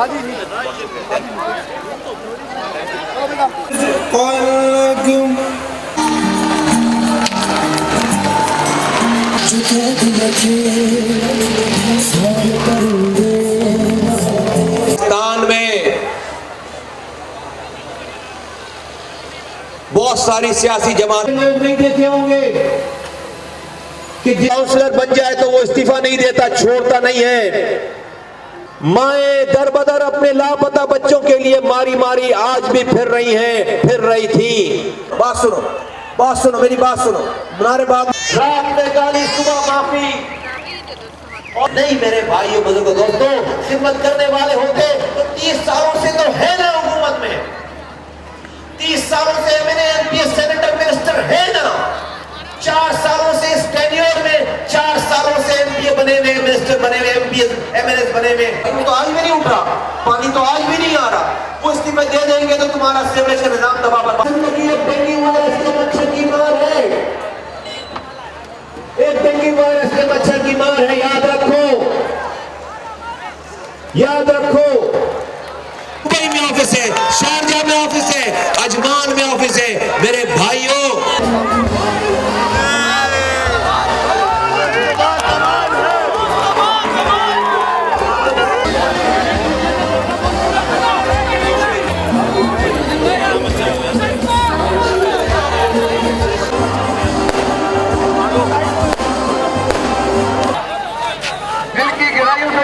में बहुत सारी सियासी जमात नहीं देते होंगे कि काउंसलर बन जाए तो वो इस्तीफा नहीं देता, छोड़ता नहीं है। माएं दर बदर अपने लापता बच्चों के लिए मारी मारी आज भी फिर रही हैं, फिर रही थी। बात सुनो मेरी बात सुनो। नारेबाग रात में गाली, सुबह माफी। और नहीं मेरे भाइयों बुजुर्गों दोस्तों, खिदमत करने वाले होते तो 30 सालों से तो है ना हुकूमत में, 30 सालों से मैंने एमपीएस सेनेटर मिनिस्टर है ना, 4 सालों से इस टेन्योर में 4 सालों से एमपीए बने हुए, मिनिस्टर बने हुए, एमपीएस एमएलएस बने हुए। तो आज भी नहीं उठ रहा, पानी तो आज भी नहीं आ रहा। वो इस्तीफे दे देंगे तो तुम्हारा सीवरेज का निजाम दबा पर डेंगू वायरस के मच्छर की मार है, एक डेंगू वायरस के मच्छर की मार है। याद रखो, याद रखो। दुबई में ऑफिस है, शारजा में ऑफिस है, अजमान में ऑफिस है। मेरे भाइयों,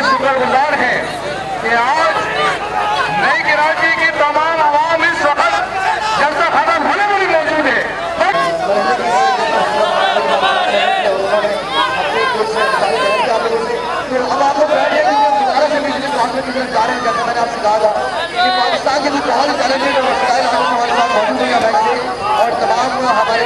शुक्रगुजार है कि आज नई कराची की तमाम आवाम इस वक्त जलसा खत्म होने वाली मौजूद है। अब आपको मैंने आपसे कहा था कि पाकिस्तान के कुछ बहुत चैलेंजेस हमारे साथ मौजूद है और तमाम हमारे